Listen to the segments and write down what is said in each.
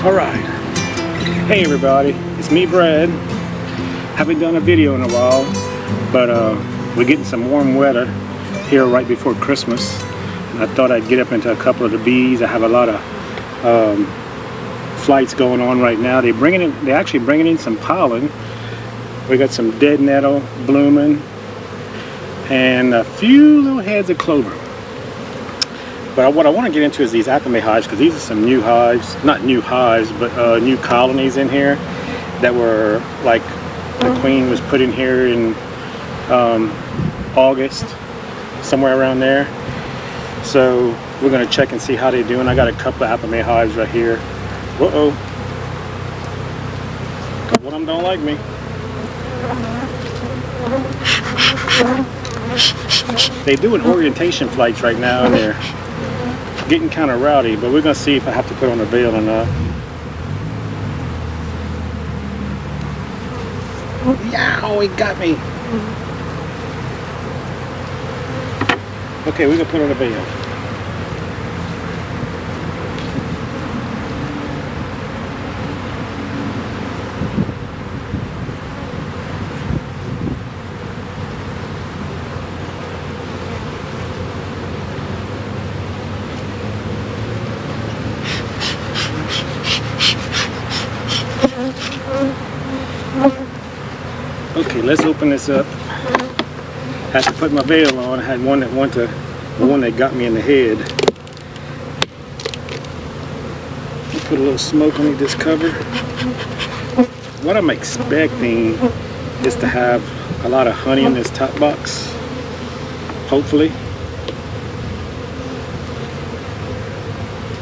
Alright, hey everybody, it's me Brad. Haven't done a video in a while, but we're getting some warm weather here right before Christmas. And I thought I'd get up into a couple of the bees. I have a lot of flights going on right now. They're actually bringing in some pollen. We got some dead nettle blooming and a few little heads of clover. But what I want to get into is these apimae hives, because these are some new hives, not new hives, but new colonies in here that were like the queen was put in here in August, somewhere around there. So we're going to check and see how they're doing. I got a couple of apimae hives right here. Uh-oh. Couple of them don't like me. They're doing orientation flights right now, and they're getting kind of rowdy, but we're gonna see if I have to put on a veil or not. Yow, he got me. Okay, we're gonna put on a veil. Okay, let's open this up. Had to put my veil on. I had one that the one that got me in the head. Put a little smoke on this cover. What I'm expecting is to have a lot of honey in this top box, hopefully.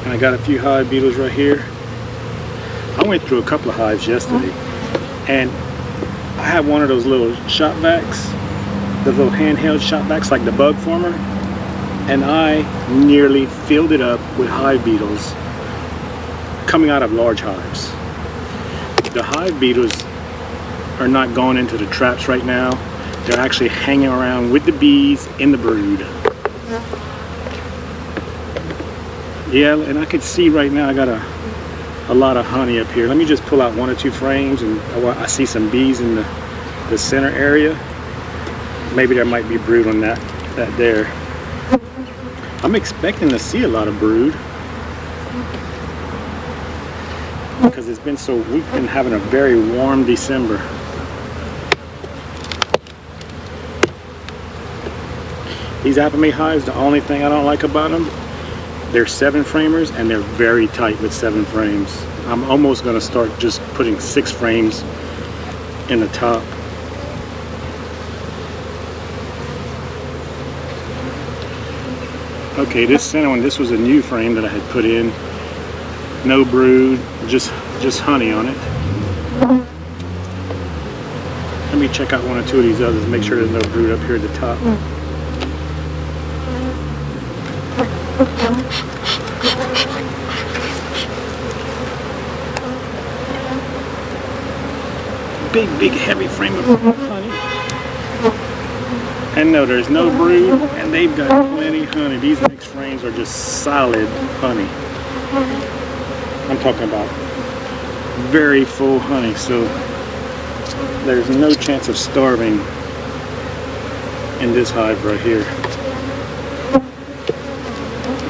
And I got a few hive beetles right here. I went through a couple of hives yesterday, and I have one of those little shop vacs, the little handheld shop vacs like the bug former, and I nearly filled it up with hive beetles coming out of large hives. The hive beetles are not going into the traps right now. They're actually hanging around with the bees in the brood. Yeah, and I could see right now I got a lot of honey up here. Let me just pull out one or two frames, and I see some bees in the center area. Maybe there might be brood on that there. I'm expecting to see a lot of brood because we've been having a very warm December. These apimae hives, the only thing I don't like about them, they're 7 framers, and they're very tight with 7 frames. I'm almost going to start just putting 6 frames in the top. Okay, this center one, this was a new frame that I had put in. No brood, just honey on it. Let me check out one or two of these others, make sure there's no brood up here at the top. Big heavy frame of honey. And no, there's no brood, and they've got plenty of honey. These next frames are just solid honey. I'm talking about very full honey, so there's no chance of starving in this hive right here.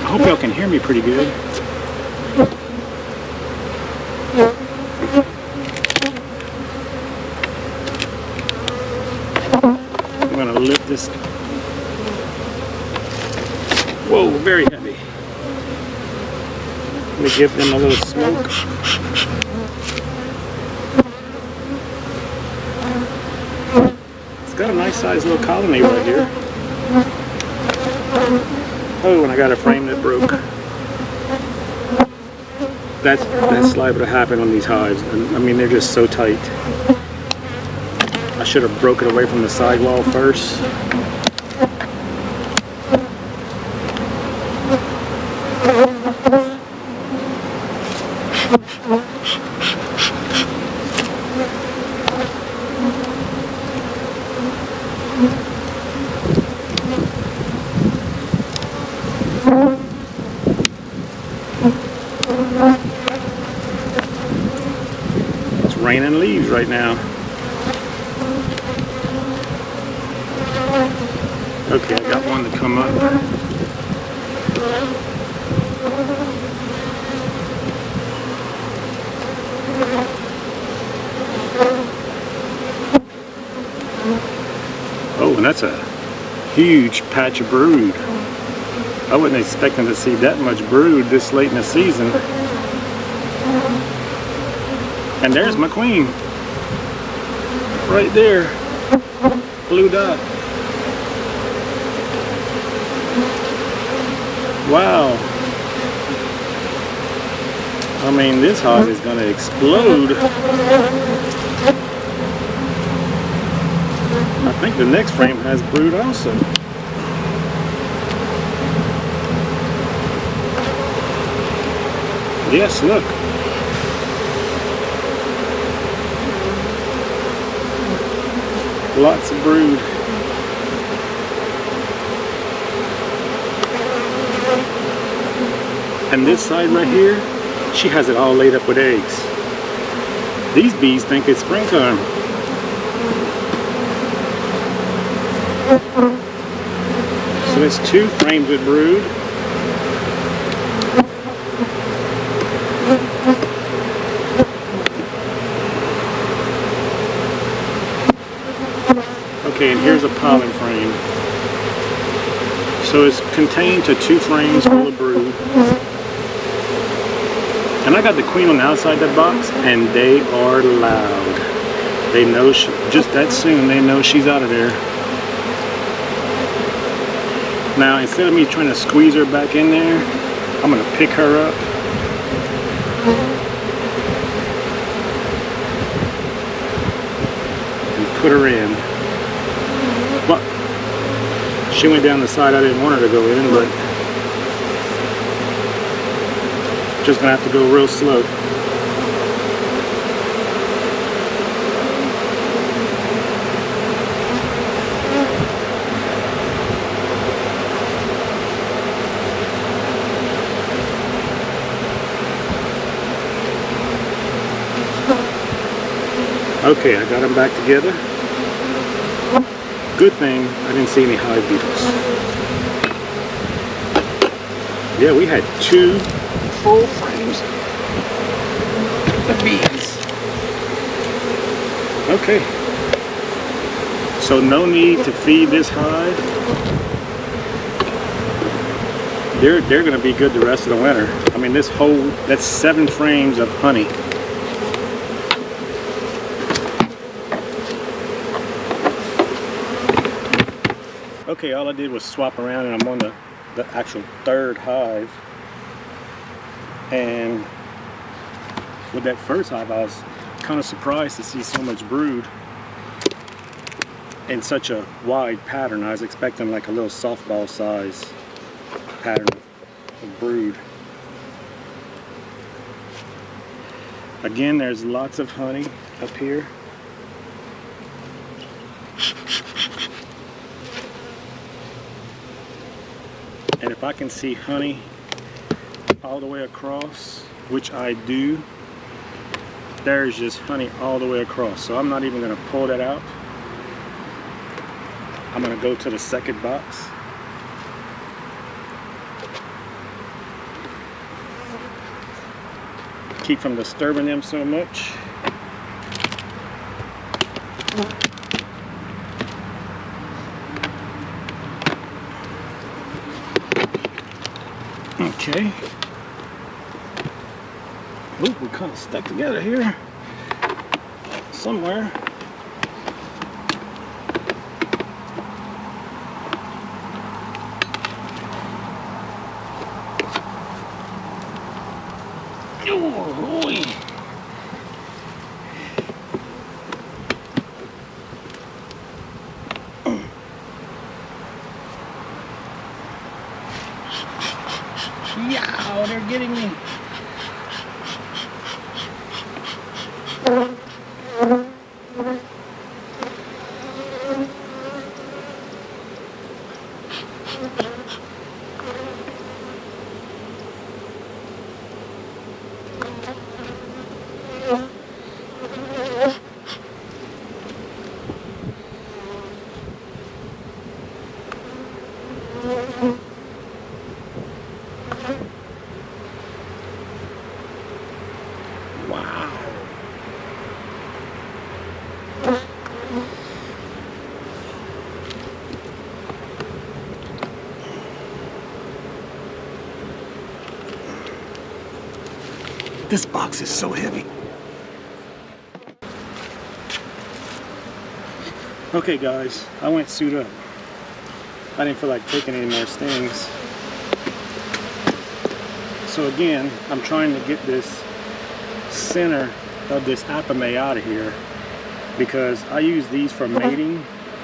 I hope y'all can hear me pretty good. I'm going to lift this. Whoa, very heavy. Let me give them a little smoke. It's got a nice sized little colony right here. Oh, and I got a frame that broke. That's liable to happen on these hives. I mean, they're just so tight. I should have broken away from the sidewall first. raining leaves right now. Okay, I got one to come up. Oh, and that's a huge patch of brood. I wasn't expecting to see that much brood this late in the season. And there's my queen. Right there. Blue dot. Wow. I mean, this hive is going to explode. I think the next frame has brood also. Yes, look. Lots of brood. And this side right here, she has it all laid up with eggs. These bees think it's springtime. So there's 2 frames with brood. Okay, and here's a pollen frame. So it's contained to 2 frames full of brood. And I got the queen on the outside of the box, and they are loud. They know just that soon, they know she's out of there. Now, instead of me trying to squeeze her back in there, I'm going to pick her up. And put her in. But she went down the side I didn't want her to go in, but just gonna have to go real slow. Okay, I got them back together. Good thing I didn't see any hive beetles. Yeah, we had 2 full frames of bees. Okay. So no need to feed this hive. They're gonna be good the rest of the winter. I mean, that's 7 frames of honey. Okay, all I did was swap around, and I'm on the actual 3rd hive. And with that first hive, I was kind of surprised to see so much brood in such a wide pattern. I was expecting like a little softball size pattern of brood. Again, there's lots of honey up here. And if I can see honey all the way across, which I do, there's just honey all the way across. So I'm not even going to pull that out. I'm going to go to the 2nd box. Keep from disturbing them so much. Okay. Ooh, we're kind of stuck together here. Somewhere. Oh, boy. Yeah, they're getting me. This box is so heavy. Okay guys, I went suit up. I didn't feel like taking any more stings. So again, I'm trying to get this center of this apimae out of here, because I use these for mating,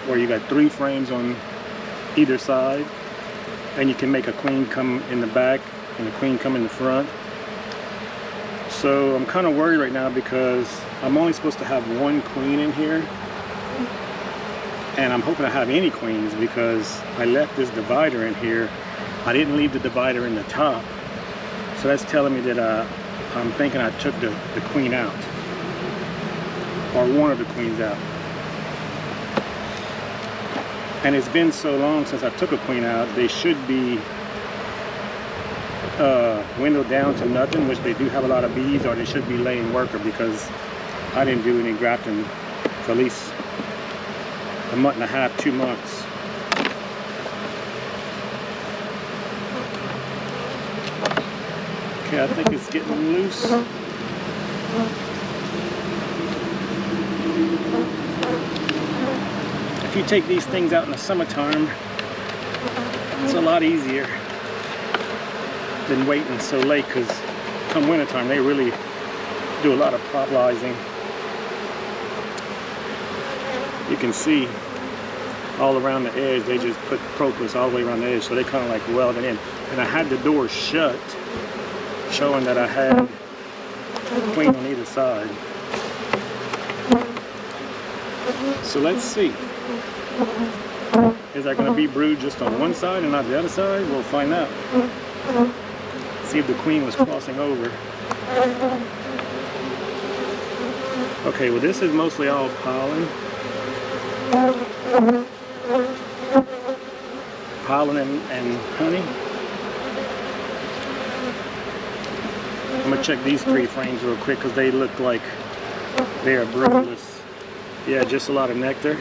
where you got 3 frames on either side, and you can make a queen come in the back and a queen come in the front. So I'm kind of worried right now because I'm only supposed to have 1 queen in here, and I'm hoping to have any queens because I left this divider in here. I didn't leave the divider in the top, so that's telling me that I'm thinking I took the queen out, or one of the queens out. And it's been so long since I took a queen out, they should be windowed down to nothing, which they do have a lot of bees, or they should be laying worker, because I didn't do any grafting for at least a month and a half, 2 months. Okay, I think it's getting loose. If you take these things out in the summertime, it's a lot easier than waiting so late, because come wintertime they really do a lot of popularizing. You can see all around the edge they just put propolis all the way around the edge, so they kind of like weld it in. And I had the door shut, showing that I had a queen on either side. So let's see. Is that going to be brood just on one side and not the other side? We'll find out. See if the queen was crossing over. Okay, well this is mostly all pollen. Pollen and honey. I'm going to check these 3 frames real quick because they look like they are broodless. Yeah, just a lot of nectar.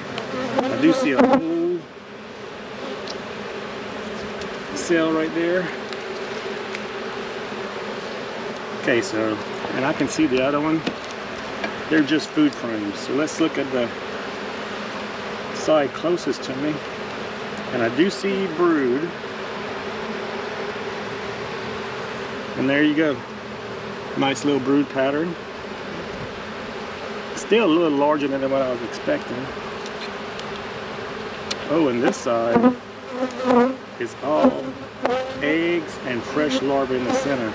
I do see a whole cell right there. Okay, so, and I can see the other one. They're just food frames. So let's look at the side closest to me. And I do see brood. And there you go. Nice little brood pattern. Still a little larger than what I was expecting. Oh, and this side is all eggs and fresh larvae in the center.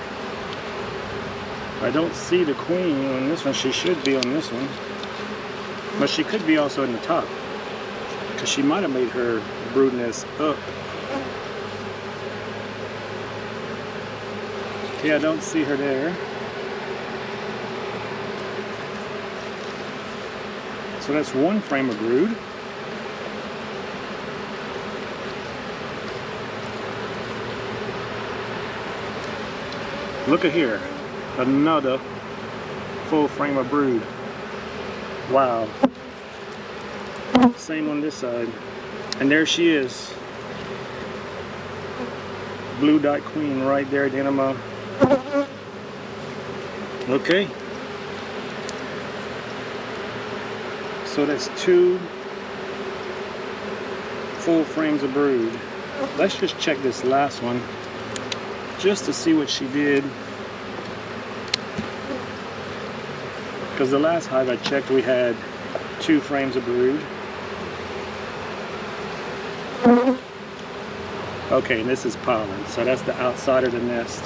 I don't see the queen on this one. She should be on this one. But she could be also in the top, because she might have made her brood nest up. Okay, I don't see her there. So that's 1 frame of brood. Look at here, another full frame of brood. Wow. Same on this side. And there she is. Blue dot queen right there at the end of my... Okay. So that's 2 full frames of brood. Let's just check this last one just to see what she did. Because the last hive I checked, we had 2 frames of brood. Okay, and this is pollen, so that's the outside of the nest.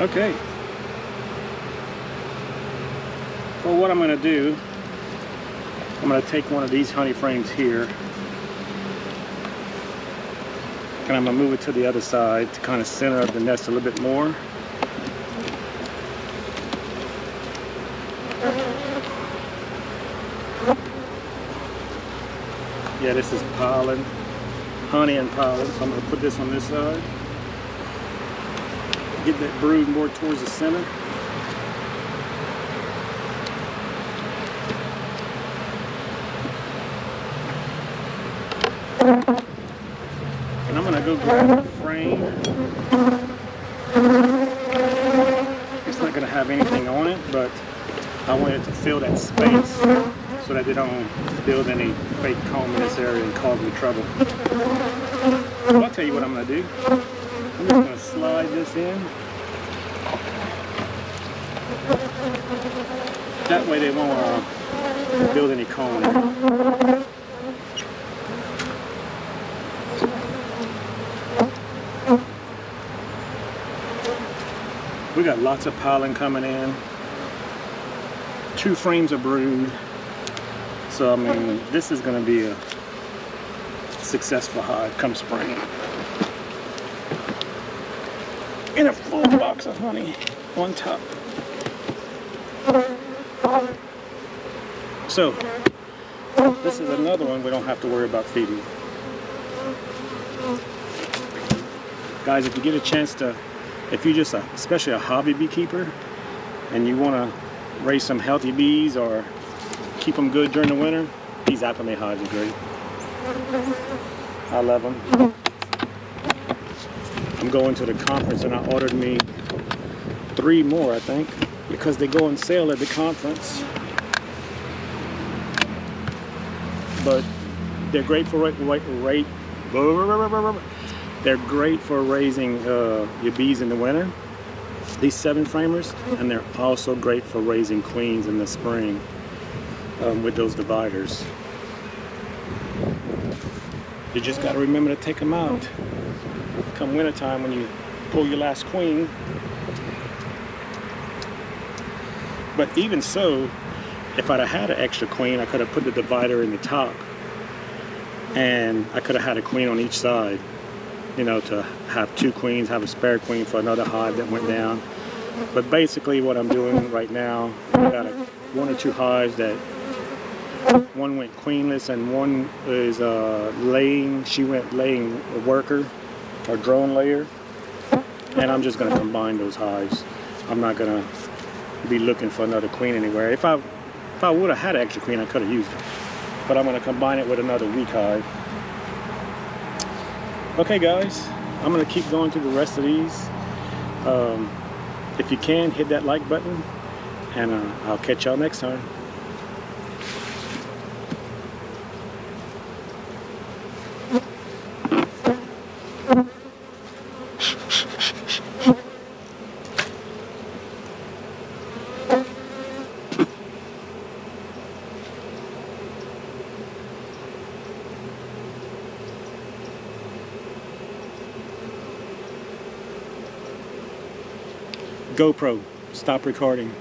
Okay. Well, what I'm going to do, I'm going to take one of these honey frames here, and I'm going to move it to the other side to kind of center up the nest a little bit more. Yeah, this is pollen, honey and pollen, so I'm going to put this on this side. Get that brood more towards the center. And I'm going to go grab a frame It's not going to have anything on it, but I want it to fill that space so that they don't build any fake comb in this area and cause me trouble. Well, I'll tell you what I'm going to do. I'm just going to slide this in. That way they won't build any comb in it. We got lots of pollen coming in. 2 frames of brood. So I mean, this is going to be a successful hive come spring. And a full box of honey on top. So this is another one we don't have to worry about feeding. Guys, if you get a chance to, if you're just especially a hobby beekeeper and you want to raise some healthy bees or keep them good during the winter, these apimae hives are great. I love them. I'm going to the conference and I ordered me 3 more, I think, because they go on sale at the conference. But they're great for they're great for raising your bees in the winter, these 7 framers, and they're also great for raising queens in the spring with those dividers. You just got to remember to take them out come winter time when you pull your last queen. But even so, if I'd have had an extra queen, I could have put the divider in the top and I could have had a queen on each side, you know, to have 2 queens, have a spare queen for another hive that went down. But basically what I'm doing right now, I got 1 or 2 hives that one went queenless and one is laying, she went laying a worker or drone layer, and I'm just going to combine those hives. I'm not going to be looking for another queen anywhere. If I would have had an extra queen, I could have used it, but I'm going to combine it with another weak hive. Okay guys, I'm going to keep going through the rest of these. If you can, hit that like button, and I'll catch y'all next time. GoPro, stop recording.